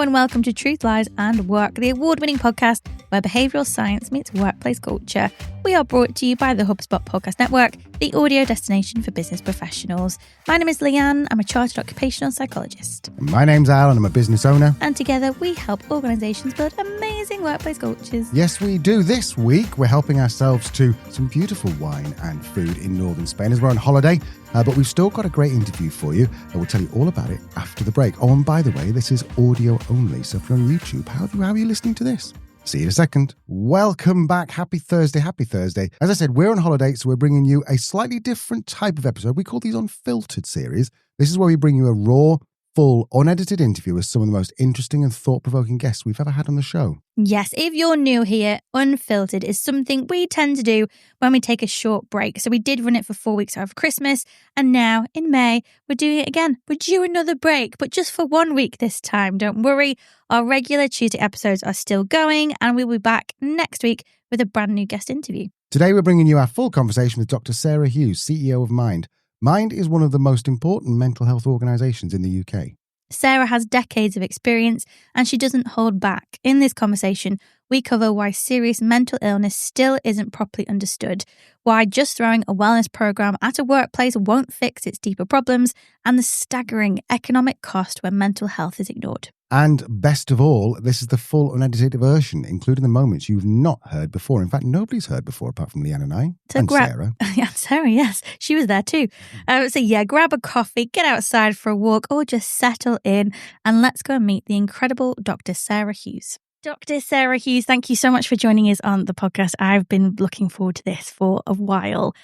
and welcome to Truth, Lies and Work, the award-winning podcast where behavioural science meets workplace culture. We are brought to you by the HubSpot Podcast Network, the audio destination for business professionals. My name is Leanne. I'm a chartered occupational psychologist. My name's Al and I'm a business owner. And together we help organisations build amazing workplace cultures. Yes, we do. This week we're helping ourselves to some beautiful wine and food in northern Spain as we're on holiday. But we've still got a great interview for you, and we'll tell you all about it after the break. Oh, and by the way, this is audio only, so if you're on YouTube, how are you listening to this? See you in a second. Welcome back. Happy Thursday. Happy Thursday. As I said, we're on holiday, so we're bringing you a slightly different type of episode. We call these Unfiltered series. This is where we bring you a raw, full, unedited interview with some of the most interesting and thought-provoking guests we've ever had on the show. Yes, if you're new here, Unfiltered is something we tend to do when we take a short break. So we did run it for 4 weeks over Christmas, and now in May, we're doing it again. We're due another break, but just for 1 week this time. Don't worry, our regular Tuesday episodes are still going, and we'll be back next week with a brand new guest interview. Today, we're bringing you our full conversation with Dr Sarah Hughes, CEO of Mind. Mind is one of the most important mental health organisations in the UK. Sarah has decades of experience and she doesn't hold back. In this conversation, we cover why serious mental illness still isn't properly understood, why just throwing a wellness programme at a workplace won't fix its deeper problems, and the staggering economic cost when mental health is ignored. And best of all, this is the full unedited version, including the moments you've not heard before. In fact, nobody's heard before apart from Leanne and I. Sarah. Yeah, Sarah, yes. She was there too. So grab a coffee, get outside for a walk, or just settle in and let's go and meet the incredible Dr. Sarah Hughes. Dr. Sarah Hughes, thank you so much for joining us on the podcast. I've been looking forward to this for a while.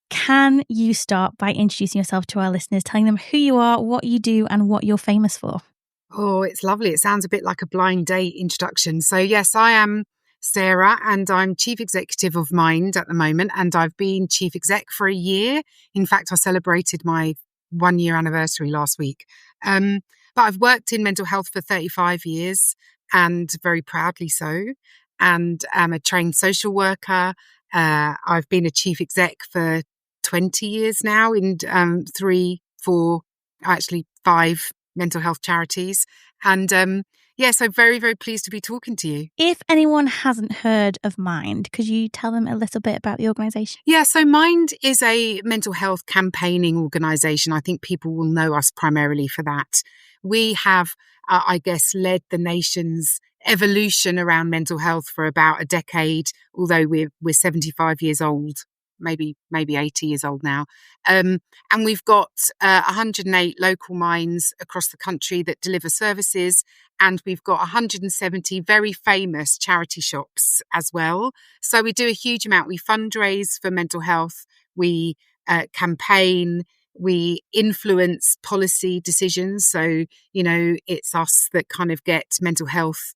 Can you start by introducing yourself to our listeners, telling them who you are, what you do, and what you're famous for? Oh, it's lovely. It sounds a bit like a blind date introduction. So yes, I am Sarah and I'm Chief Executive of Mind at the moment, and I've been Chief Exec for a year. In fact, I celebrated my 1 year anniversary last week. But I've worked in mental health for 35 years and very proudly so, and I'm a trained social worker. I've been a Chief Exec for 20 years now in 5 mental health charities. And so very, very pleased to be talking to you. If anyone hasn't heard of Mind, could you tell them a little bit about the organisation? Yeah, so Mind is a mental health campaigning organisation. I think people will know us primarily for that. We have, led the nation's evolution around mental health for about a decade, although we're 75 years old. Maybe 80 years old now. And we've got 108 local minds across the country that deliver services. And we've got 170 very famous charity shops as well. So we do a huge amount. We fundraise for mental health. We campaign. We influence policy decisions. So, it's us that kind of get mental health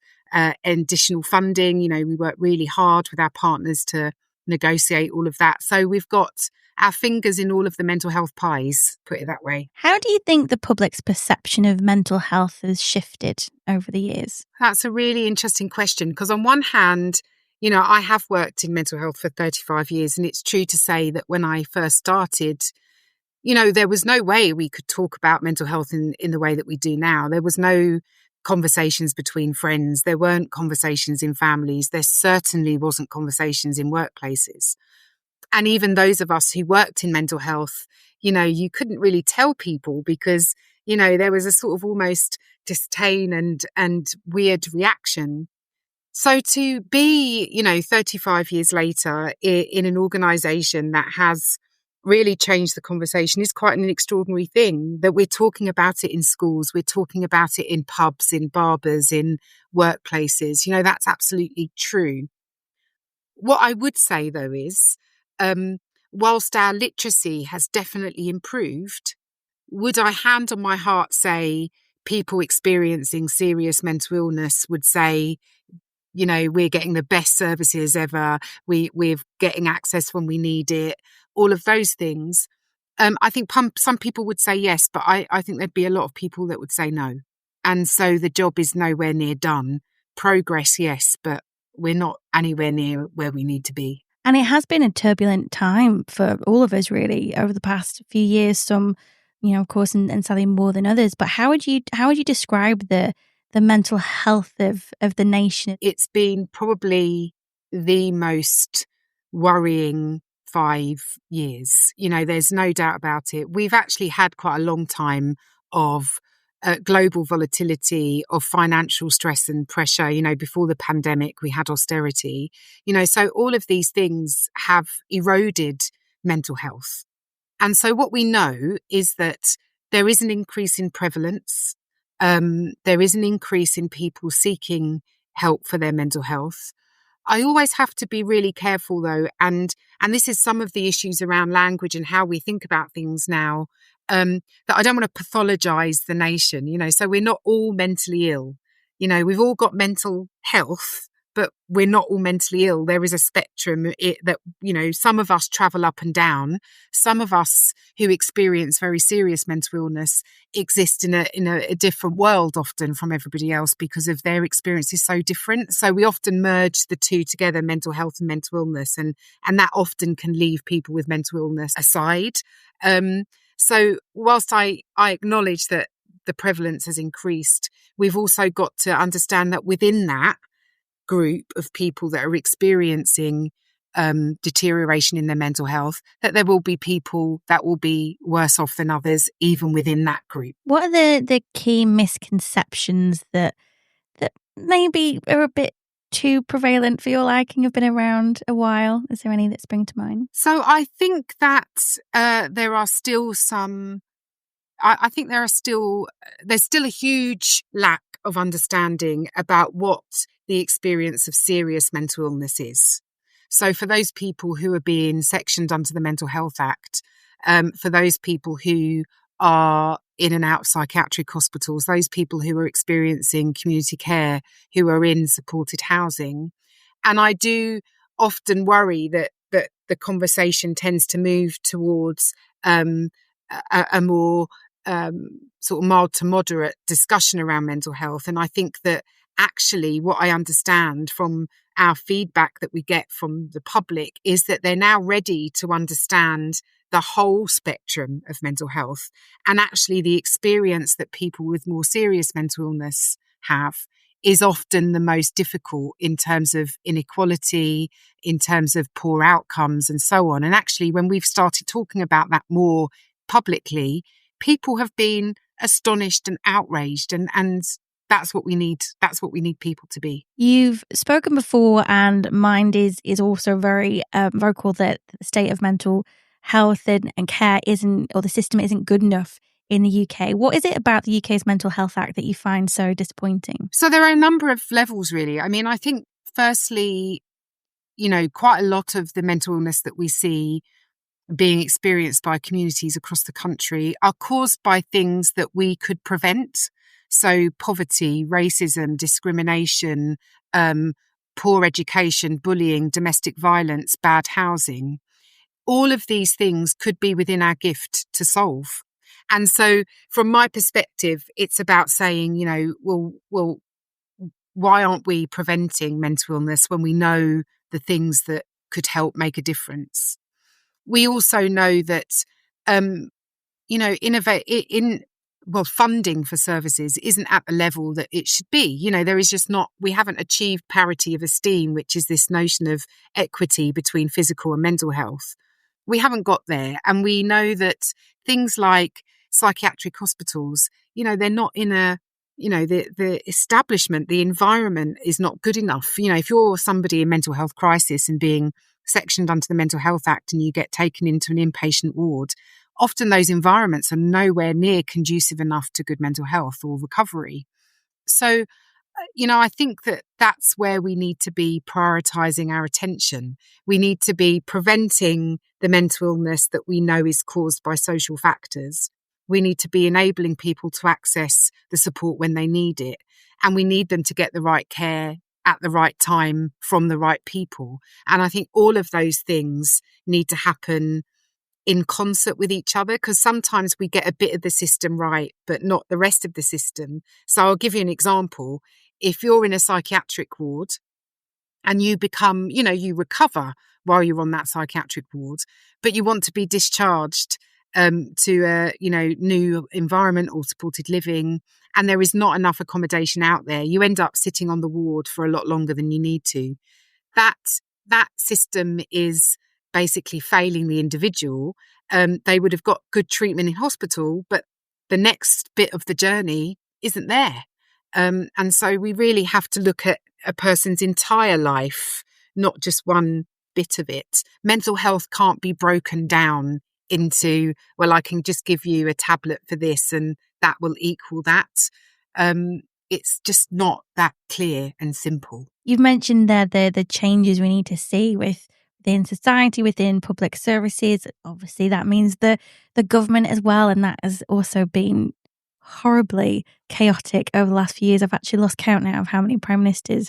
additional funding. We work really hard with our partners to negotiate all of that. So we've got our fingers in all of the mental health pies, put it that way. How do you think the public's perception of mental health has shifted over the years? That's a really interesting question, because on one hand, I have worked in mental health for 35 years, and it's true to say that when I first started, there was no way we could talk about mental health in the way that we do now. There was no conversations between friends. There weren't conversations in families. There certainly wasn't conversations in workplaces. And even those of us who worked in mental health, you couldn't really tell people because, there was a sort of almost disdain and weird reaction. So to be, 35 years later in an organisation that has really changed the conversation is quite an extraordinary thing, that we're talking about it in schools, we're talking about it in pubs, in barbers, in workplaces. That's absolutely true. What I would say, though, is whilst our literacy has definitely improved, would I hand on my heart say people experiencing serious mental illness would say, we're getting the best services ever, we're getting access when we need it, all of those things. I think some people would say yes, but I think there'd be a lot of people that would say no. And so the job is nowhere near done. Progress, yes, but we're not anywhere near where we need to be. And it has been a turbulent time for all of us, really, over the past few years. Some, of course, and sadly more than others. But how would you describe the the mental health of the nation? It's been probably the most worrying 5 years. There's no doubt about it. We've actually had quite a long time of global volatility, of financial stress and pressure. Before the pandemic, we had austerity. So all of these things have eroded mental health. And so what we know is that there is an increase in prevalence. There is an increase in people seeking help for their mental health. I always have to be really careful, though, and this is some of the issues around language and how we think about things now, that I don't want to pathologize the nation, so we're not all mentally ill. We've all got mental health, but we're not all mentally ill. There is a spectrum that, some of us travel up and down. Some of us who experience very serious mental illness exist in a different world often from everybody else because of their experience is so different. So we often merge the two together, mental health and mental illness, and that often can leave people with mental illness aside. So whilst I acknowledge that the prevalence has increased, we've also got to understand that within that group of people that are experiencing deterioration in their mental health, that there will be people that will be worse off than others, even within that group. What are the key misconceptions that maybe are a bit too prevalent for your liking, have been around a while? Is there any that spring to mind? So I think that there are still some. I think there's still a huge lack of understanding about what the experience of serious mental illness is. So for those people who are being sectioned under the Mental Health Act, for those people who are in and out of psychiatric hospitals, those people who are experiencing community care, who are in supported housing. And I do often worry that the conversation tends to move towards a more sort of mild to moderate discussion around mental health. And I think that actually what I understand from our feedback that we get from the public is that they're now ready to understand the whole spectrum of mental health, and actually the experience that people with more serious mental illness have is often the most difficult in terms of inequality, in terms of poor outcomes and so on. And actually, when we've started talking about that more publicly, people have been astonished and outraged, and that's what we need. That's what we need people to be. You've spoken before, and Mind is also very vocal that the state of mental health and care isn't, or the system isn't good enough in the UK. What is it about the UK's Mental Health Act that you find so disappointing? So there are a number of levels, really. I mean, I think firstly, quite a lot of the mental illness that we see being experienced by communities across the country are caused by things that we could prevent. So poverty, racism, discrimination, poor education, bullying, domestic violence, bad housing. All of these things could be within our gift to solve. And so from my perspective, it's about saying, well, why aren't we preventing mental illness when we know the things that could help make a difference? We also know that, funding for services isn't at the level that it should be. There is just not, we haven't achieved parity of esteem, which is this notion of equity between physical and mental health. We haven't got there. And we know that things like psychiatric hospitals, they're not in the establishment, the environment is not good enough. If you're somebody in mental health crisis and being sectioned under the Mental Health Act and you get taken into an inpatient ward, often those environments are nowhere near conducive enough to good mental health or recovery. So, I think that that's where we need to be prioritising our attention. We need to be preventing the mental illness that we know is caused by social factors. We need to be enabling people to access the support when they need it. And we need them to get the right care at the right time from the right people. And I think all of those things need to happen in concert with each other, because sometimes we get a bit of the system right, but not the rest of the system. So I'll give you an example. If you're in a psychiatric ward and you become, you recover while you're on that psychiatric ward, but you want to be discharged to a new environment or supported living, and there is not enough accommodation out there, you end up sitting on the ward for a lot longer than you need to. That system is basically failing the individual. They would have got good treatment in hospital, but the next bit of the journey isn't there. And so we really have to look at a person's entire life, not just one bit of it. Mental health can't be broken down into, well, I can just give you a tablet for this and that will equal that. It's just not that clear and simple. You've mentioned there the changes we need to see within society, within public services. Obviously, that means the government as well, and that has also been horribly chaotic over the last few years. I've actually lost count now of how many prime ministers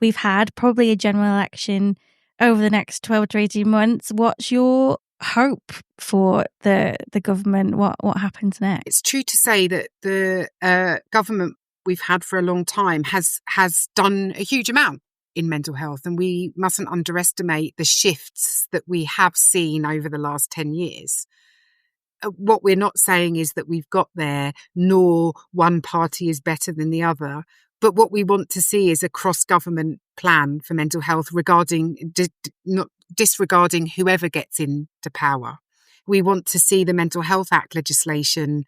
we've had. Probably a general election over the next 12 to 18 months. What's your hope for the government? What happens next? It's true to say that the government we've had for a long time has done a huge amount in mental health, and we mustn't underestimate the shifts that we have seen over the last 10 years. What we're not saying is that we've got there, nor one party is better than the other. But what we want to see is a cross-government plan for mental health not disregarding whoever gets into power. We want to see the Mental Health Act legislation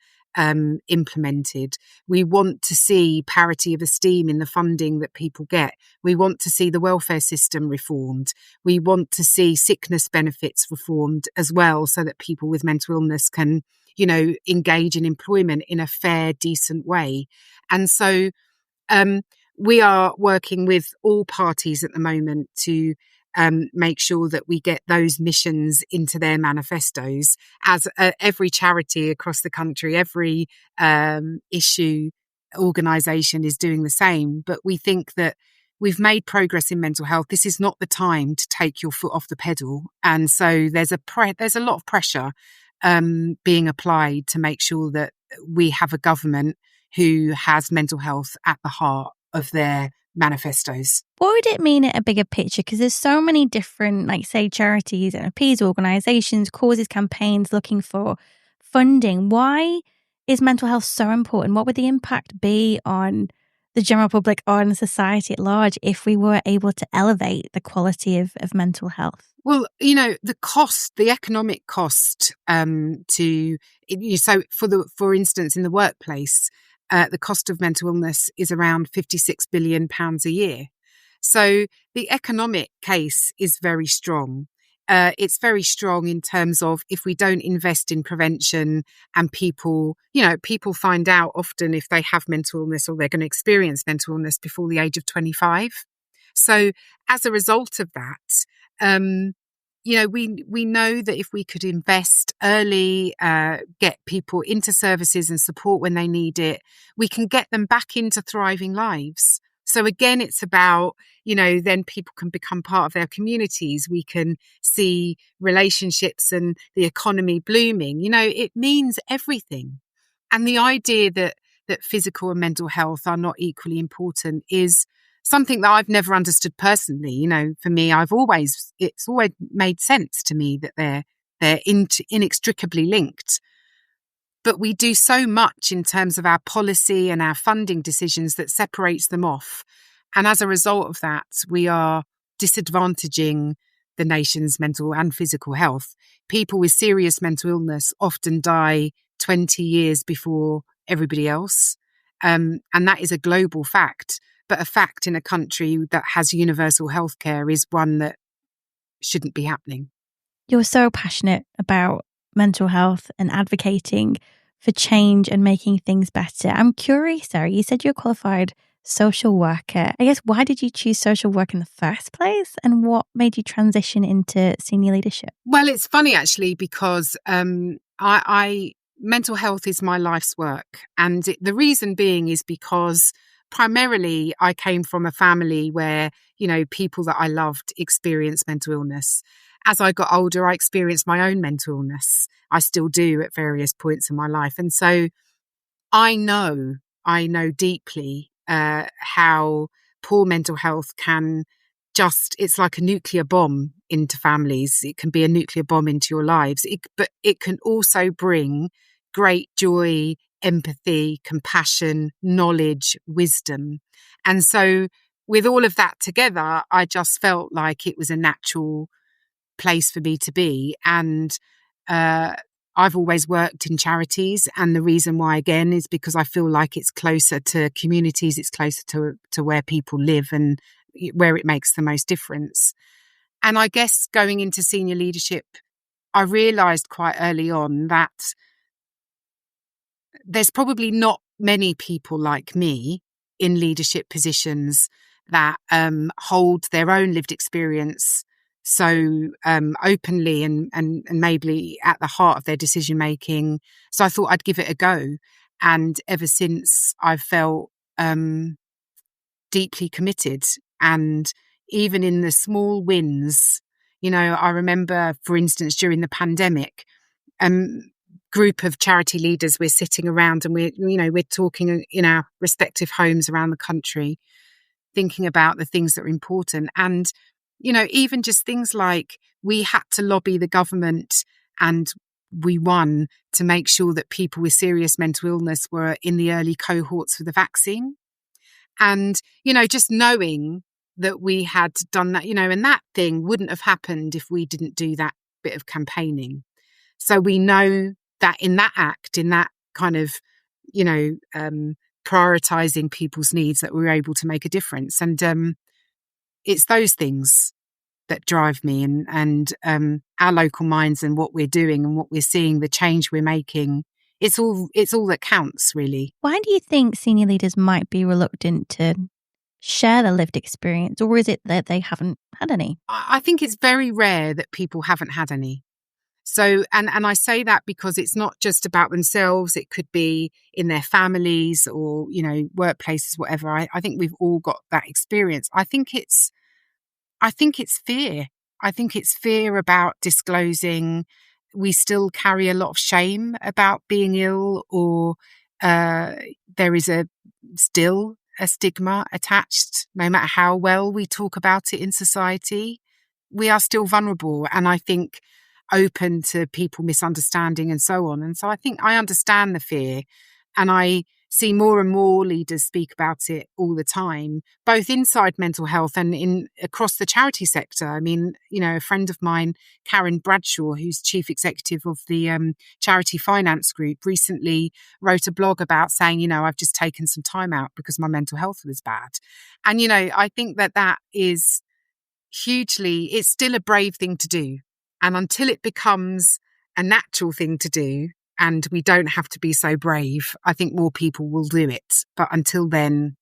implemented. We want to see parity of esteem in the funding that people get. We want to see the welfare system reformed. We want to see sickness benefits reformed as well, so that people with mental illness can, engage in employment in a fair, decent way. And so we are working with all parties at the moment to make sure that we get those missions into their manifestos, as every charity across the country, every issue organisation is doing the same. But we think that we've made progress in mental health. This is not the time to take your foot off the pedal. And so there's a lot of pressure being applied to make sure that we have a government who has mental health at the heart of their manifestos. What would it mean at a bigger picture? Because there's so many different, like, say, charities, NFPs, organisations, causes, campaigns looking for funding. Why is mental health so important? What would the impact be on the general public, on society at large, if we were able to elevate the quality of mental health? Well, the economic cost for instance, in the workplace, the cost of mental illness is around £56 billion a year. So the economic case is very strong. It's very strong in terms of, if we don't invest in prevention and people find out often if they have mental illness or they're going to experience mental illness before the age of 25. So as a result of that, we know that if we could invest early, get people into services and support when they need it, we can get them back into thriving lives. So again, it's about, then people can become part of their communities. We can see relationships and the economy blooming. It means everything. And the idea that physical and mental health are not equally important is something that I've never understood personally. For me, it's always made sense to me that they're inextricably linked. But we do so much in terms of our policy and our funding decisions that separates them off. And as a result of that, we are disadvantaging the nation's mental and physical health. People with serious mental illness often die 20 years before everybody else. And that is a global fact. But a fact in a country that has universal healthcare is one that shouldn't be happening. You're so passionate about mental health and advocating for change and making things better. I'm curious, Sarah, you said you're a qualified social worker. I guess, why did you choose social work in the first place? And what made you transition into senior leadership? Well, it's funny, actually, because mental health is my life's work. And the reason being is because primarily I came from a family where, people that I loved experienced mental illness. As I got older, I experienced my own mental illness. I still do at various points in my life. And so I know deeply how poor mental health can it's like a nuclear bomb into families. It can be a nuclear bomb into your lives. But it can also bring great joy, empathy, compassion, knowledge, wisdom. And so with all of that together, I just felt like it was a natural place for me to be. And I've always worked in charities. And the reason why, again, is because I feel like it's closer to communities, it's closer to where people live and where it makes the most difference. And I guess going into senior leadership, I realised quite early on that there's probably not many people like me in leadership positions that hold their own lived experience so openly and maybe at the heart of their decision making. So I thought I'd give it a go. And ever since, I've felt deeply committed. And even in the small wins, I remember, for instance, during the pandemic, group of charity leaders, we're sitting around and we're talking in our respective homes around the country, thinking about the things that are important. And, even just things like we had to lobby the government and we won to make sure that people with serious mental illness were in the early cohorts for the vaccine. And, just knowing that we had done that, and that thing wouldn't have happened if we didn't do that bit of campaigning. So we know that in that act, in that kind of, prioritizing people's needs, that we're able to make a difference. And it's those things that drive me, and our local minds and what we're doing and what we're seeing, the change we're making. It's all that counts, really. Why do you think senior leaders might be reluctant to share their lived experience, or is it that they haven't had any? I think it's very rare that people haven't had any. So, and I say that because it's not just about themselves. It could be in their families or, workplaces, whatever. I think we've all got that experience. I think it's fear. I think it's fear about disclosing. We still carry a lot of shame about being ill, or there is still a stigma attached. No matter how well we talk about it in society, we are still vulnerable. And I think open to people misunderstanding and so on. And so I think I understand the fear, and I see more and more leaders speak about it all the time, both inside mental health and across the charity sector. I mean, a friend of mine, Karen Bradshaw, who's chief executive of the Charity Finance Group, recently wrote a blog about saying, I've just taken some time out because my mental health was bad. And, I think that is it's still a brave thing to do. And until it becomes a natural thing to do and we don't have to be so brave, I think more people will do it. But until then,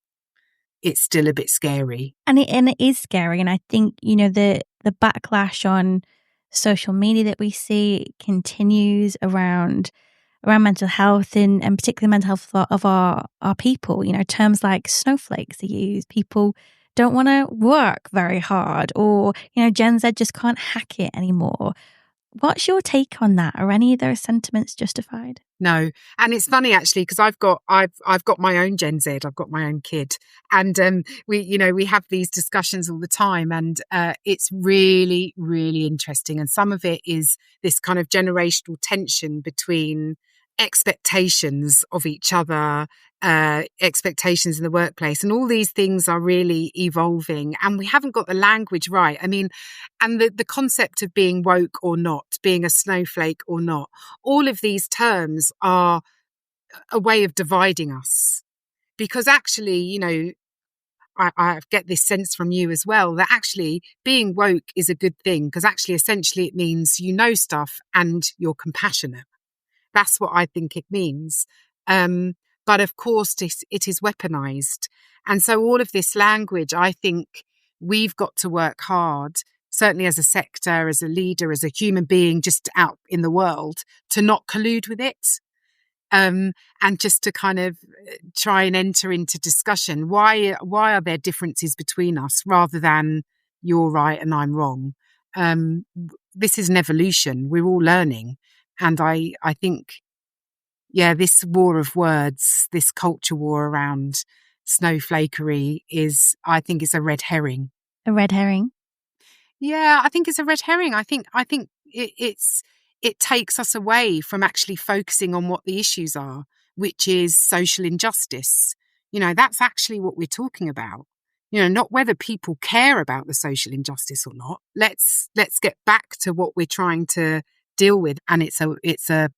it's still a bit scary. And it is scary. And I think, the backlash on social media that we see continues around mental health and particularly mental health of our people. Terms like snowflakes are used. People don't want to work very hard, or, Gen Z just can't hack it anymore. What's your take on that? Are any of those sentiments justified? No. And it's funny, actually, because I've got my own Gen Z. I've got my own kid. And we have these discussions all the time. And it's really, really interesting. And some of it is this kind of generational tension between expectations of each other, expectations in the workplace. And all these things are really evolving. And we haven't got the language right. I mean, and the concept of being woke or not, being a snowflake or not, all of these terms are a way of dividing us. Because actually, I get this sense from you as well, that actually being woke is a good thing, because actually essentially it means you know stuff and you're compassionate. That's what I think it means. But of course, it is weaponized. And so all of this language, I think we've got to work hard, certainly as a sector, as a leader, as a human being just out in the world, to not collude with it. And just to kind of try and enter into discussion. Why are there differences between us rather than you're right and I'm wrong? This is an evolution. We're all learning. And I think, this war of words, this culture war around snowflakery I think is a red herring. A red herring? Yeah, I think it's a red herring. I think it takes us away from actually focusing on what the issues are, which is social injustice. That's actually what we're talking about. Not whether people care about the social injustice or not. Let's get back to what we're trying to deal with, and it's a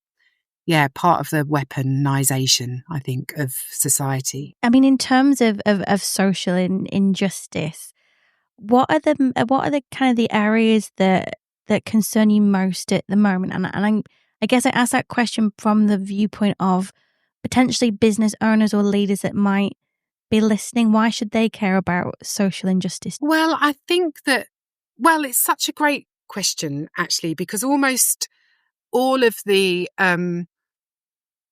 part of the weaponization, I think, of society. I mean, in terms of social injustice, what are the kind of the areas that concern you most at the moment? And I guess I ask that question from the viewpoint of potentially business owners or leaders that might be listening. Why should they care about social injustice? Well, I think that, it's such a great question, actually, because almost all of the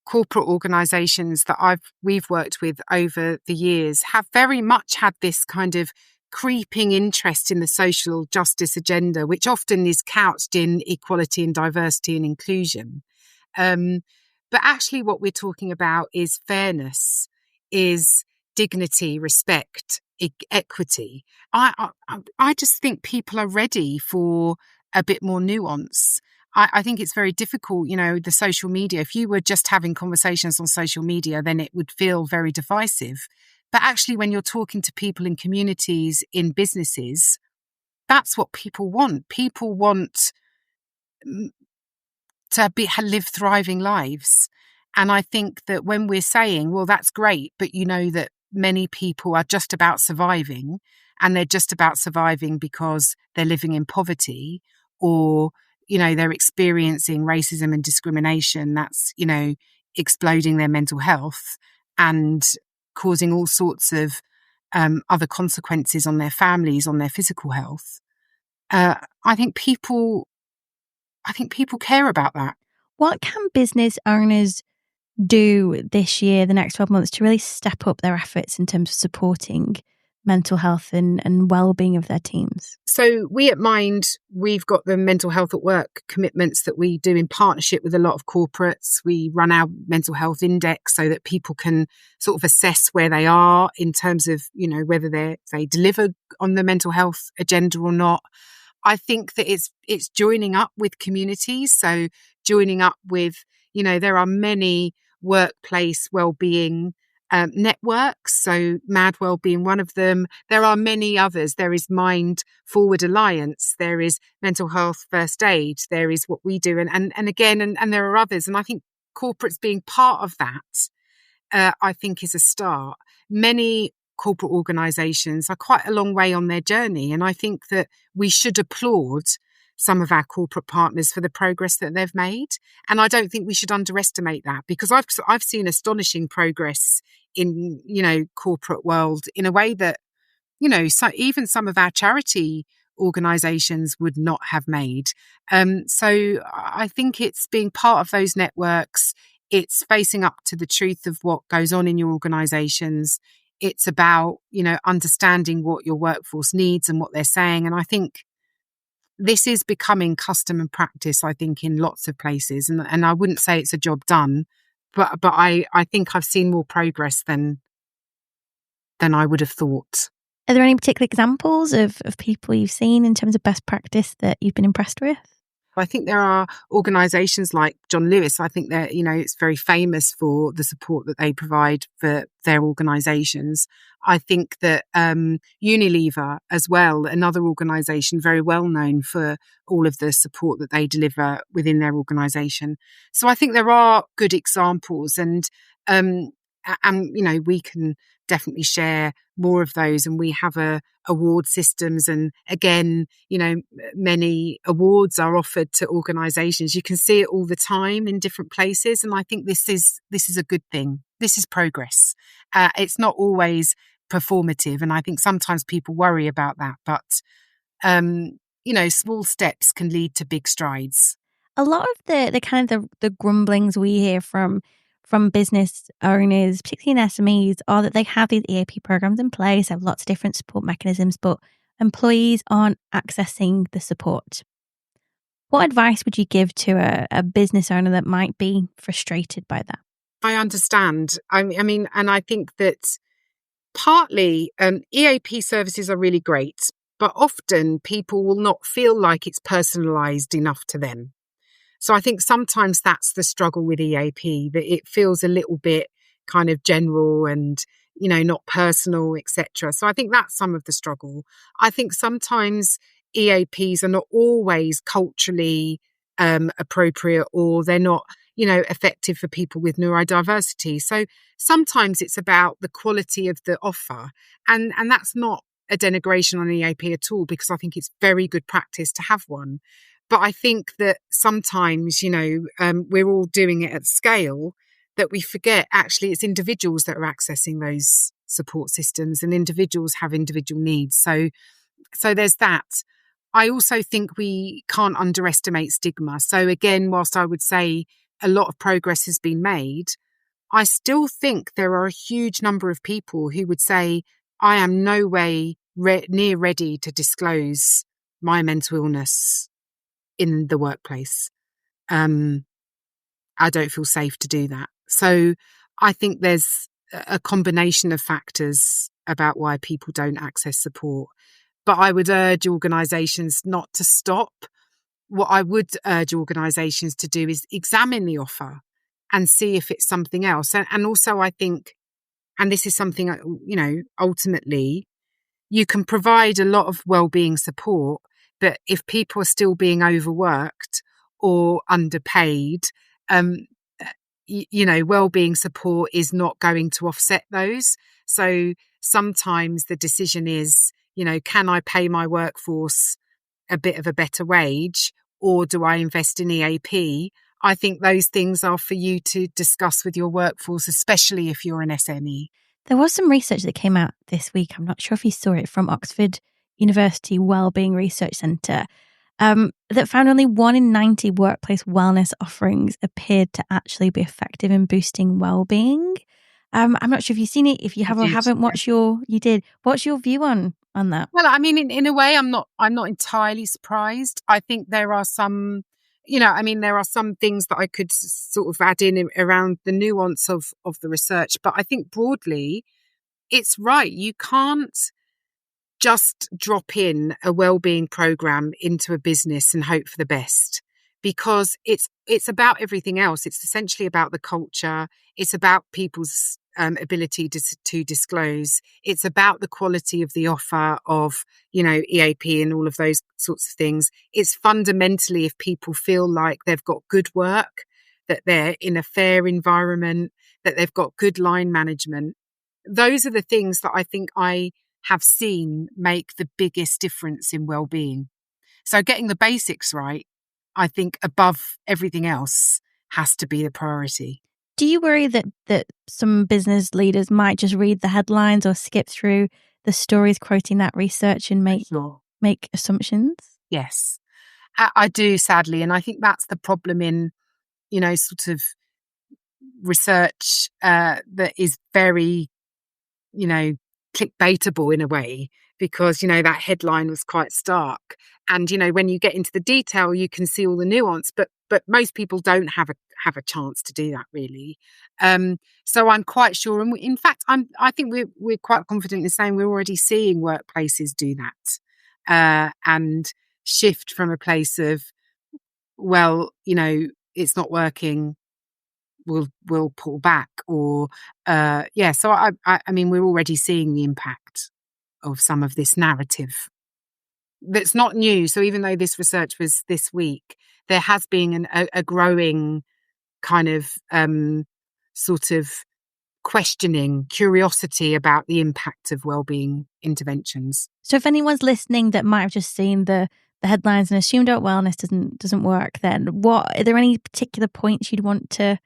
corporate organisations that we've worked with over the years have very much had this kind of creeping interest in the social justice agenda, which often is couched in equality and diversity and inclusion. But actually what we're talking about is fairness, is dignity, respect, equity. I just think people are ready for a bit more nuance. I think it's very difficult, the social media. If you were just having conversations on social media, then it would feel very divisive. But actually, when you're talking to people in communities, in businesses, that's what people want. People want to live thriving lives. And I think that when we're saying, well, that's great, but that many people are just about surviving, and they're just about surviving because they're living in poverty, or they're experiencing racism and discrimination that's, exploding their mental health and causing all sorts of other consequences on their families, on their physical health. I think people care about that. What can business owners do this year, the next 12 months, to really step up their efforts in terms of supporting mental health and well-being of their teams? So we at Mind, we've got the mental health at work commitments that we do in partnership with a lot of corporates. We run our mental health index so that people can sort of assess where they are in terms of, whether they deliver on the mental health agenda or not. I think that it's joining up with communities. So joining up with, there are many workplace well-being networks, so Madwell being one of them. There are many others. There is Mind Forward Alliance. There is Mental Health First Aid. There is what we do, and again, and there are others. And I think corporates being part of that, I think, is a start. Many corporate organisations are quite a long way on their journey, and I think that we should applaud some of our corporate partners for the progress that they've made. And I don't think we should underestimate that, because I've seen astonishing progress in, corporate world in a way that, so even some of our charity organisations would not have made. So I think it's being part of those networks. It's facing up to the truth of what goes on in your organisations. It's about, understanding what your workforce needs and what they're saying. And I think this is becoming custom and practice, I think, in lots of places. And I wouldn't say it's a job done, but I think I've seen more progress than I would have thought. Are there any particular examples of people you've seen in terms of best practice that you've been impressed with? I think there are organisations like John Lewis. I think that, it's very famous for the support that they provide for their organisations. I think that Unilever as well, another organisation very well known for all of the support that they deliver within their organisation. So I think there are good examples, and we can definitely share more of those. And we have award systems, and again, many awards are offered to organisations. You can see it all the time in different places, and I think this is a good thing. This is progress. It's not always performative, and I think sometimes people worry about that. But small steps can lead to big strides. A lot of the kind of the grumblings we hear from business owners, particularly in SMEs, are that they have these EAP programs in place, have lots of different support mechanisms, but employees aren't accessing the support. What advice would you give to a business owner that might be frustrated by that? I understand. I mean, and I think that partly EAP services are really great. but often people will not feel like it's personalised enough to them. So I think sometimes that's the struggle with EAP, that it feels a little bit kind of general and, not personal, etc. So I think that's some of the struggle. I think sometimes EAPs are not always culturally appropriate, or they're not, effective for people with neurodiversity. So sometimes it's about the quality of the offer. And that's not a denigration on EAP at all, because I think it's very good practice to have one. But I think that sometimes, we're all doing it at scale, that we forget actually it's individuals that are accessing those support systems, and individuals have individual needs. So there's that. I also think we can't underestimate stigma. So again, whilst I would say a lot of progress has been made, I still think there are a huge number of people who would say, I am no way near ready to disclose my mental illness in the workplace. I don't feel safe to do that. So I think there's a combination of factors about why people don't access support. But I would urge organisations not to stop. What I would urge organisations to do is examine the offer and see if it's something else. And also I think, and this is something, ultimately, you can provide a lot of wellbeing support, but if people are still being overworked or underpaid, wellbeing support is not going to offset those. So sometimes the decision is, can I pay my workforce a bit of a better wage, or do I invest in EAP? I think those things are for you to discuss with your workforce, especially if you're an SME. There was some research that came out this week, I'm not sure if you saw it, from Oxford University Wellbeing Research Centre, that found only 1 in 90 workplace wellness offerings appeared to actually be effective in boosting well-being. I'm not sure if you've seen it. If you have or haven't, you did. What's your view on that? Well, I mean, in a way, I'm not entirely surprised. I think there are some, there are some things that I could sort of add in around the nuance of the research. But I think broadly, it's right. You can't just drop in a wellbeing program into a business and hope for the best, because it's about everything else. It's essentially about the culture. It's about people's ability to disclose. It's about the quality of the offer of, EAP and all of those sorts of things. It's fundamentally if people feel like they've got good work, that they're in a fair environment, that they've got good line management. Those are the things that I think I have seen make the biggest difference in well-being. So getting the basics right, I think above everything else, has to be the priority. Do you worry that some business leaders might just read the headlines or skip through the stories quoting that research and make assumptions? Yes, I do, sadly. And I think that's the problem in, sort of research that is very, clickbaitable in a way, because, that headline was quite stark. And, when you get into the detail, you can see all the nuance, but most people don't have a chance to do that, really. So I'm quite sure. And in fact, I think we're quite confident in saying we're already seeing workplaces do that and shift from a place of, well, it's not working, we'll pull back, or so I mean, we're already seeing the impact of some of this narrative that's not new. So even though this research was this week, there has been a growing kind of sort of questioning, curiosity about the impact of wellbeing interventions. So if anyone's listening that might have just seen the headlines and assumed wellness doesn't work, then are there any particular points you'd want to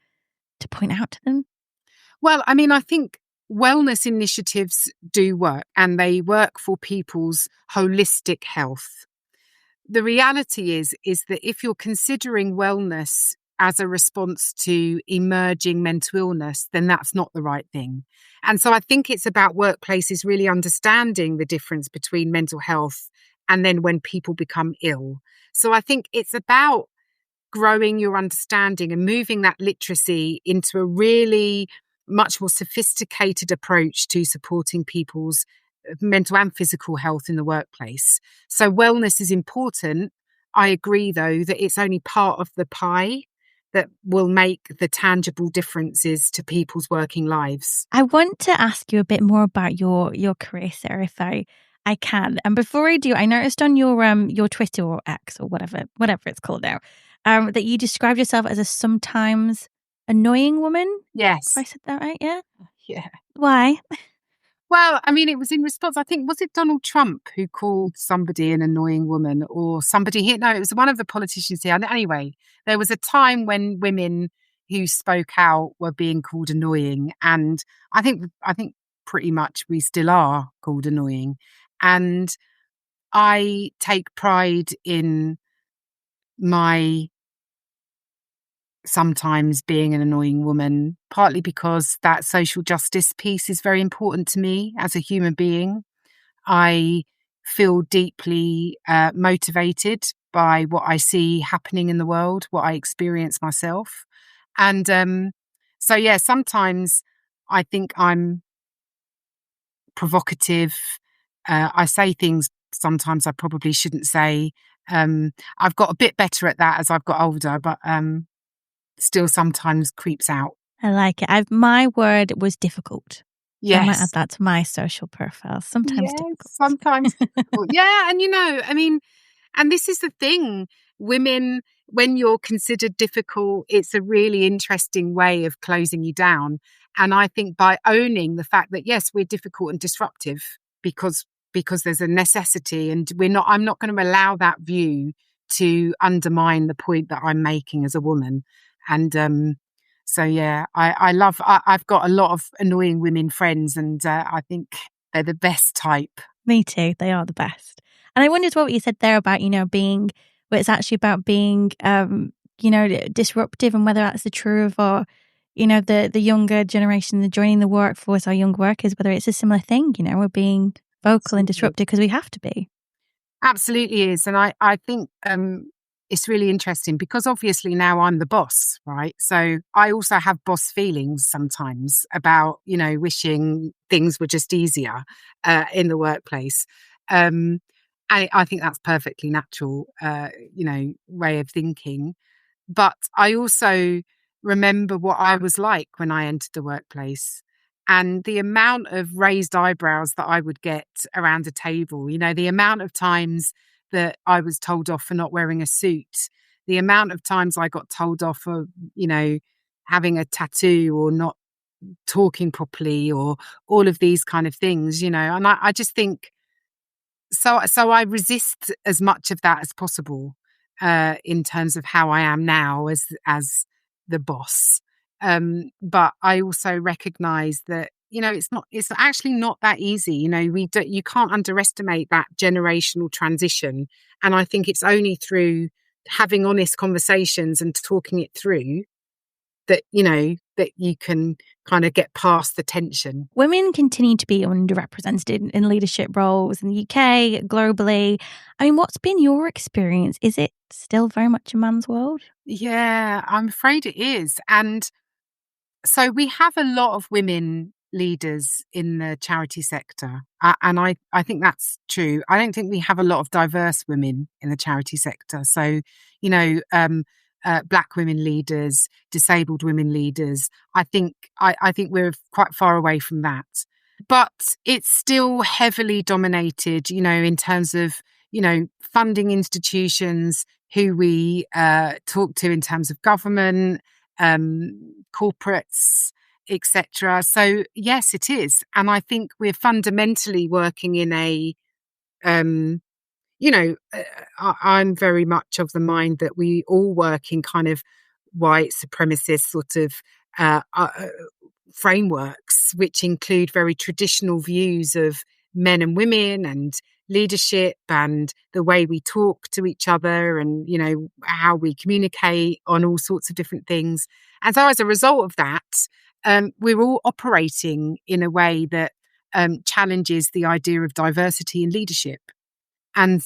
point out to them? Well, I mean, I think wellness initiatives do work, and they work for people's holistic health. The reality is that if you're considering wellness as a response to emerging mental illness, then that's not the right thing. And so I think it's about workplaces really understanding the difference between mental health and then when people become ill. So I think it's about growing your understanding and moving that literacy into a really much more sophisticated approach to supporting people's mental and physical health in the workplace. So wellness is important. I agree, though, that it's only part of the pie that will make the tangible differences to people's working lives. I want to ask you a bit more about your career, Sarah, if I can. And before I do, I noticed on your Twitter or X or whatever it's called now, that you described yourself as a sometimes annoying woman. Yes. If I said that right, yeah? Yeah. Why? Well, I mean, it was in response, I think, was it Donald Trump who called somebody an annoying woman or somebody here? No, it was one of the politicians here. Anyway, there was a time when women who spoke out were being called annoying. And I think pretty much we still are called annoying. And I take pride in my sometimes being an annoying woman, partly because that social justice piece is very important to me as a human being. I feel deeply motivated by what I see happening in the world, what I experience myself. And so, yeah, sometimes I think I'm provocative. I say things sometimes I probably shouldn't say. I've got a bit better at that as I've got older, but still sometimes creeps out. I like it. My word was difficult. Yes. I might add that to my social profile. Sometimes difficult. Sometimes difficult. Yeah. And, I mean, and this is the thing, women, when you're considered difficult, it's a really interesting way of closing you down. And I think by owning the fact that, yes, we're difficult and disruptive because there's a necessity, and I'm not going to allow that view to undermine the point that I'm making as a woman. And so, yeah, I've got a lot of annoying women friends, and I think they're the best type. Me too. They are the best. And I wondered what you said there about, being, but it's actually about being, disruptive, and whether that's the truth or, the younger generation, the joining the workforce, our young workers, whether it's a similar thing, we're being vocal and disruptive because we have to be. Absolutely is. And I think it's really interesting because obviously now I'm the boss, right? So I also have boss feelings sometimes about, wishing things were just easier in the workplace. I think that's perfectly natural, way of thinking. But I also remember what I was like when I entered the workplace. And the amount of raised eyebrows that I would get around a table, the amount of times that I was told off for not wearing a suit, the amount of times I got told off for, having a tattoo or not talking properly or all of these kind of things, and I just think, so I resist as much of that as possible in terms of how I am now as the boss. But I also recognize that, it's actually not that easy. You can't underestimate that generational transition. And I think it's only through having honest conversations and talking it through that, that you can kind of get past the tension. Women continue to be underrepresented in leadership roles in the UK, globally. I mean, what's been your experience? Is it still very much a man's world? Yeah, I'm afraid it is. And so we have a lot of women leaders in the charity sector. And I think that's true. I don't think we have a lot of diverse women in the charity sector. So, Black women leaders, disabled women leaders. I think we're quite far away from that. But it's still heavily dominated, in terms of, funding institutions, who we talk to in terms of government, corporates, etc. So yes, it is. And I think we're fundamentally working in a I'm very much of the mind that we all work in kind of white supremacist sort of frameworks, which include very traditional views of men and women and leadership and the way we talk to each other and, how we communicate on all sorts of different things. And so as a result of that, we're all operating in a way that challenges the idea of diversity in leadership. And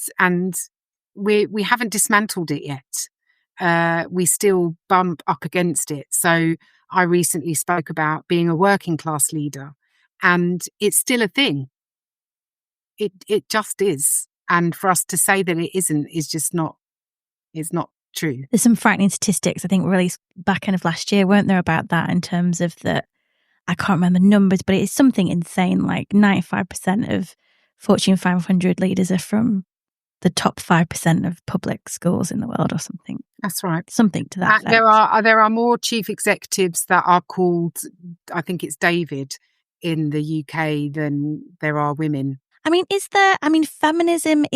we haven't dismantled it yet. We still bump up against it. So I recently spoke about being a working class leader, and it's still a thing. It just is. And for us to say that it isn't is just not, it's not true. There's some frightening statistics, I think, released back end of last year, weren't there, about that, in terms of the, I can't remember numbers, but it's something insane, like 95% of Fortune 500 leaders are from the top 5% of public schools in the world or something. That's right. Something to that effect. There are more chief executives that are called, I think it's David, in the UK than there are women. I mean, feminism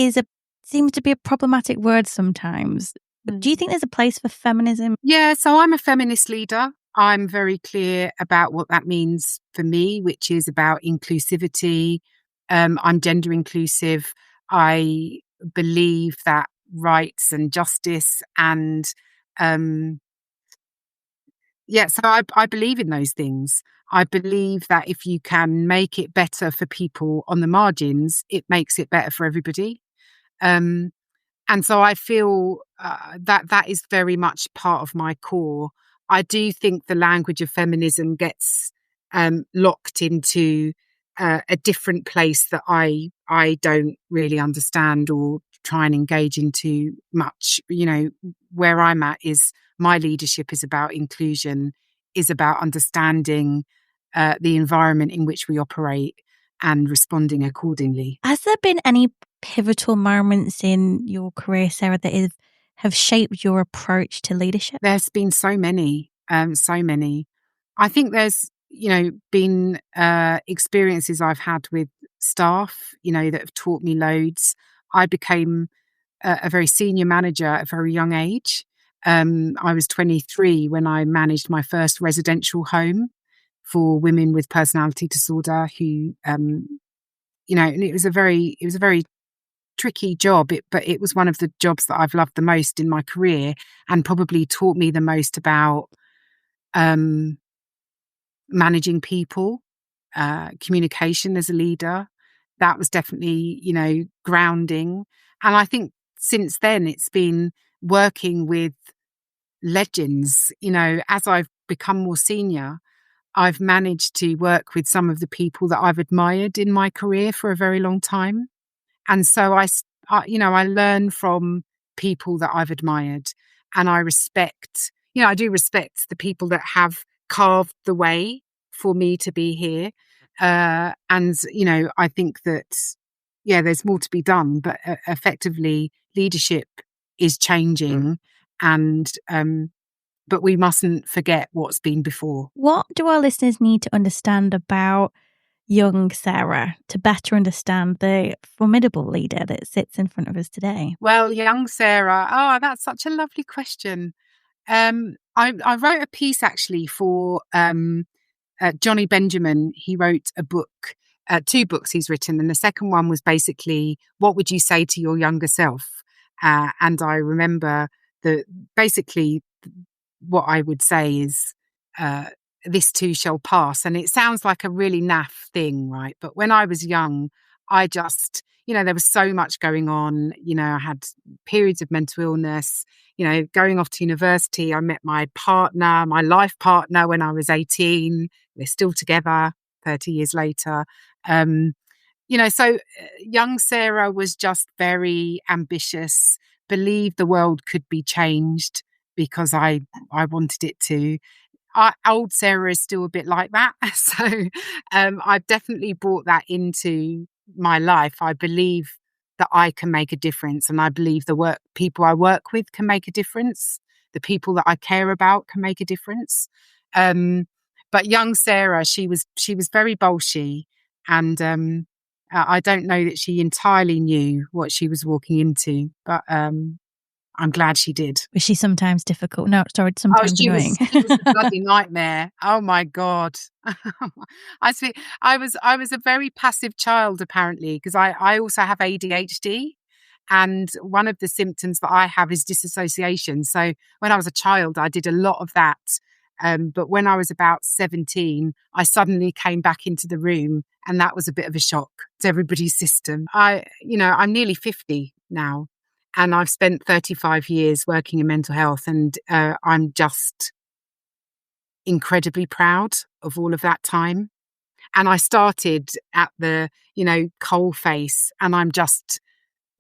seems to be a problematic word sometimes. Do you think there's a place for feminism? Yeah, so I'm a feminist leader. I'm very clear about what that means for me, which is about inclusivity. I'm gender inclusive. I believe that rights and justice and so I believe in those things. I believe that if you can make it better for people on the margins, it makes it better for everybody. And so I feel that is very much part of my core. I do think the language of feminism gets locked into a different place that I don't really understand or try and engage into much. You know, where I'm at is my leadership is about inclusion, is about understanding the environment in which we operate and responding accordingly. Has there been any pivotal moments in your career, Sarah, that have shaped your approach to leadership? There's been so many. I think there's, been experiences I've had with staff, that have taught me loads. I became a very senior manager at a very young age. I was 23 when I managed my first residential home for women with personality disorder who, and it was a very tricky job, but it was one of the jobs that I've loved the most in my career and probably taught me the most about managing people, communication as a leader. That was definitely, grounding. And I think since then it's been working with legends. As I've become more senior, I've managed to work with some of the people that I've admired in my career for a very long time. And so I learn from people that I've admired, and I do respect the people that have carved the way for me to be here. And, I think that, there's more to be done, but effectively leadership is changing and, but we mustn't forget what's been before. What do our listeners need to understand about young Sarah to better understand the formidable leader that sits in front of us today? Well, young Sarah, that's such a lovely question. I wrote a piece actually for Johnny Benjamin. He wrote a book, 2 books he's written, and the second one was basically, what would you say to your younger self? And I remember basically what I would say is, this too shall pass. And it sounds like a really naff thing, right? But when I was young, I just, there was so much going on. I had periods of mental illness, going off to university. I met my life partner when I was 18. We're still together 30 years later. So young Sarah was just very ambitious, believed the world could be changed because I wanted it to. Old Sarah is still a bit like that. So I've definitely brought that into my life. I believe that I can make a difference, and I believe the people I work with can make a difference. The people that I care about can make a difference. But young Sarah, she was very bolshy, and I don't know that she entirely knew what she was walking into, but I'm glad she did. Was she sometimes difficult? No, sorry, sometimes annoying. She was a bloody nightmare. Oh my God. I was a very passive child, apparently, because I also have ADHD. And one of the symptoms that I have is disassociation. So when I was a child, I did a lot of that. But when I was about 17, I suddenly came back into the room, and that was a bit of a shock to everybody's system. I'm nearly 50 now. And I've spent 35 years working in mental health, and I'm just incredibly proud of all of that time. And I started at the, coal face, and I'm just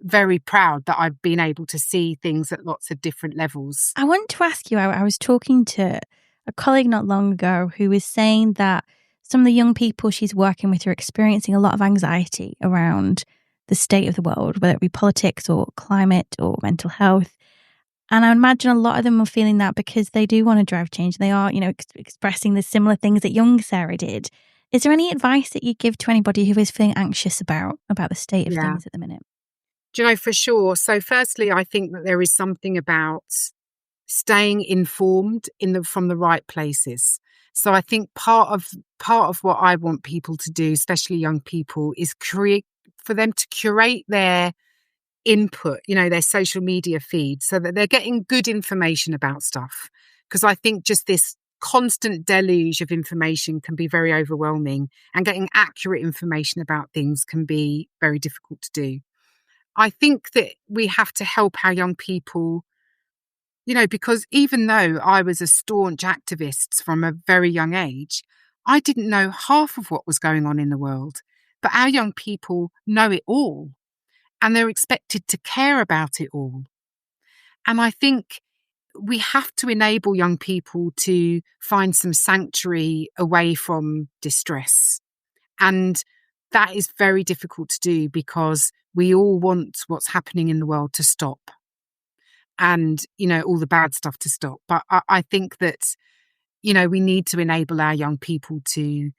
very proud that I've been able to see things at lots of different levels. I want to ask you, I was talking to a colleague not long ago who was saying that some of the young people she's working with are experiencing a lot of anxiety around the state of the world, whether it be politics or climate or mental health. And I imagine a lot of them are feeling that because they do want to drive change. They are, expressing the similar things that young Sarah did. Is there any advice that you give to anybody who is feeling anxious about the state of things at the minute? Do you know, for sure. So firstly, I think that there is something about staying informed from the right places. So I think part of what I want people to do, especially young people, is for them to curate their input, their social media feed, so that they're getting good information about stuff. Because I think just this constant deluge of information can be very overwhelming, and getting accurate information about things can be very difficult to do. I think that we have to help our young people, because even though I was a staunch activist from a very young age, I didn't know half of what was going on in the world. But our young people know it all, and they're expected to care about it all. And I think we have to enable young people to find some sanctuary away from distress. And that is very difficult to do, because we all want what's happening in the world to stop, and, all the bad stuff to stop. But I think that, we need to enable our young people to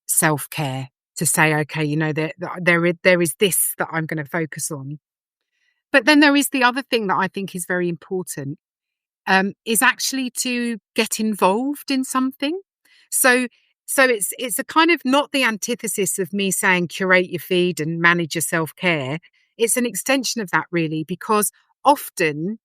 self-care, to say, okay, there is this that I'm going to focus on. But then there is the other thing that I think is very important, is actually to get involved in something. So it's a kind of not the antithesis of me saying curate your feed and manage your self-care. It's an extension of that, really, because often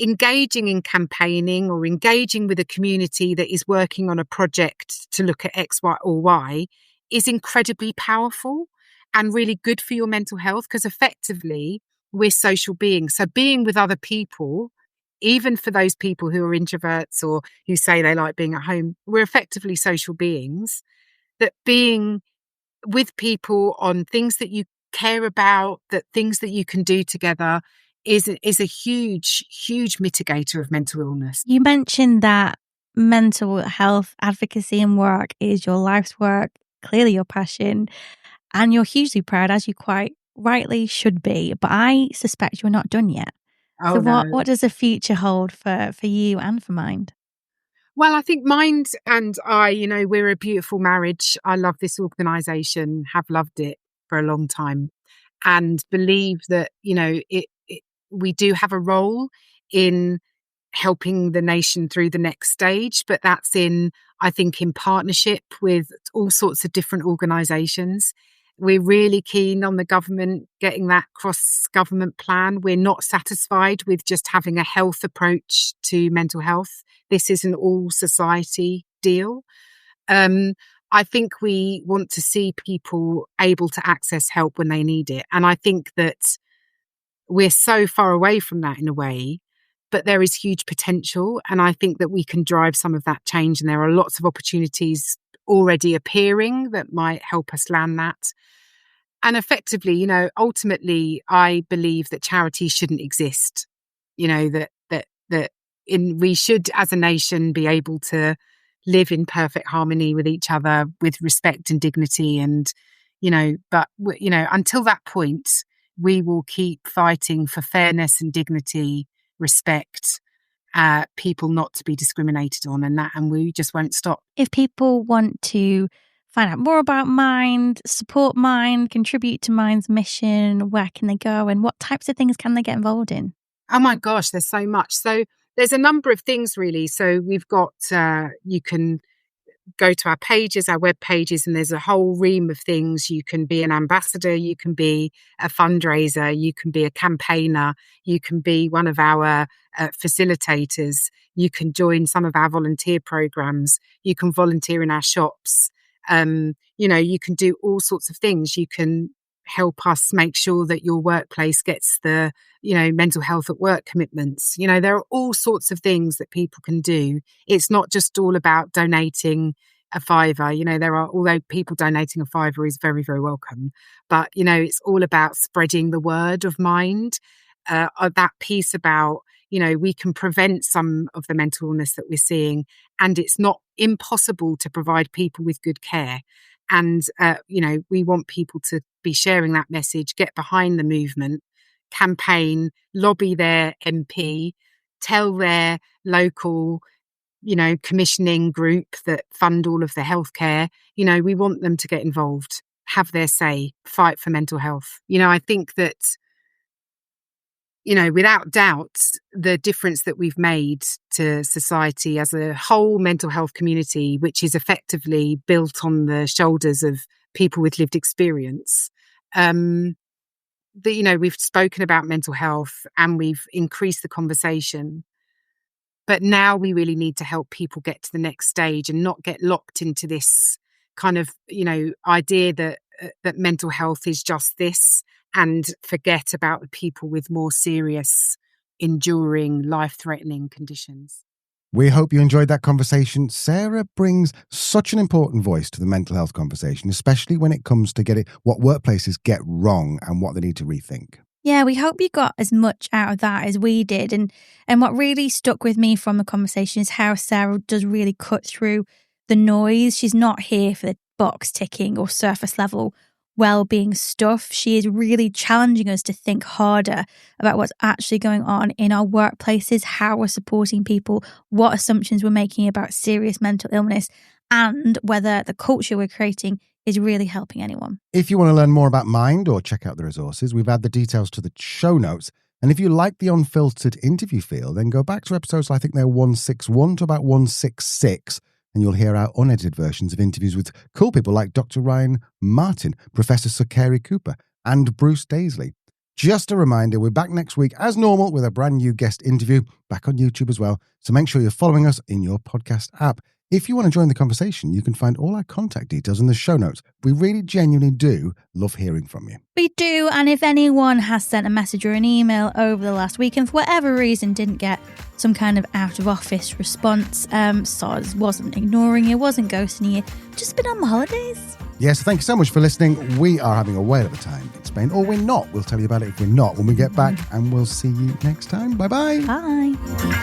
engaging in campaigning or engaging with a community that is working on a project to look at X, Y, or Y is incredibly powerful and really good for your mental health, because effectively we're social beings. So being with other people, even for those people who are introverts or who say they like being at home, we're effectively social beings. That being with people on things that you care about, that things that you can do together, is a huge, huge mitigator of mental illness. You mentioned that mental health advocacy and work is your life's work, clearly your passion, and you're hugely proud, as you quite rightly should be. But I suspect you're not done yet. Oh, so no. What does the future hold for you and for Mind? Well, I think Mind and I, we're a beautiful marriage. I love this organisation, have loved it for a long time, and believe that, we do have a role in helping the nation through the next stage, but that's I think in partnership with all sorts of different organisations. We're really keen on the government getting that cross-government plan. We're not satisfied with just having a health approach to mental health. This is an all-society deal. I think we want to see people able to access help when they need it. And I think that we're so far away from that in a way, but there is huge potential. And I think that we can drive some of that change. And there are lots of opportunities already appearing that might help us land that. And effectively, ultimately, I believe that charity shouldn't exist. We should, as a nation, be able to live in perfect harmony with each other, with respect and dignity. And, until that point, we will keep fighting for fairness and dignity, respect, people not to be discriminated on, and we just won't stop. If people want to find out more about Mind, support Mind, contribute to Mind's mission, where can they go, and what types of things can they get involved in? Oh my gosh, there's so much. So there's a number of things, really. So we've got, you can go to our pages, our web pages, and there's a whole ream of things. You can be an ambassador, you can be a fundraiser, you can be a campaigner, you can be one of our facilitators, you can join some of our volunteer programs, you can volunteer in our shops. You can do all sorts of things. You can help us make sure that your workplace gets the, mental health at work commitments. There are all sorts of things that people can do. It's not just all about donating, a fiver. Although people donating a fiver is very, very welcome, but, it's all about spreading the word of mind, that piece about, we can prevent some of the mental illness that we're seeing, and it's not impossible to provide people with good care. And, we want people to be sharing that message, get behind the movement, campaign, lobby their MP, tell their local, commissioning group that fund all of the healthcare. We want them to get involved, have their say, fight for mental health. I think that, without doubt, the difference that we've made to society as a whole mental health community, which is effectively built on the shoulders of people with lived experience, we've spoken about mental health and we've increased the conversation. But now we really need to help people get to the next stage and not get locked into this kind of, idea that mental health is just this, and forget about the people with more serious, enduring, life-threatening conditions. We hope you enjoyed that conversation. Sarah brings such an important voice to the mental health conversation, especially when it comes to getting what workplaces get wrong and what they need to rethink. Yeah, we hope you got as much out of that as we did. And what really stuck with me from the conversation is how Sarah does really cut through the noise. She's not here for the box ticking or surface level well-being stuff. She is really challenging us to think harder about what's actually going on in our workplaces, how we're supporting people, what assumptions we're making about serious mental illness, and whether the culture we're creating is really helping anyone. If you want to learn more about Mind or check out the resources, we've added the details to the show notes. And if you like the unfiltered interview feel, then go back to episodes, I think they're 161 to about 166, and you'll hear our unedited versions of interviews with cool people like Dr. Ryan Martin, Professor Sir Carey Cooper, and Bruce Daisley. Just a reminder, we're back next week as normal with a brand new guest interview, back on YouTube as well. So make sure you're following us in your podcast app. If you want to join the conversation, you can find all our contact details in the show notes. We really genuinely do love hearing from you. We do, and if anyone has sent a message or an email over the last week and for whatever reason didn't get some kind of out-of-office response, Soz wasn't ignoring you, wasn't ghosting you, just been on the holidays. Yes, thank you so much for listening. We are having a whale of a time in Spain, or we're not. We'll tell you about it if we're not when we get back, and we'll see you next time. Bye-bye. Bye.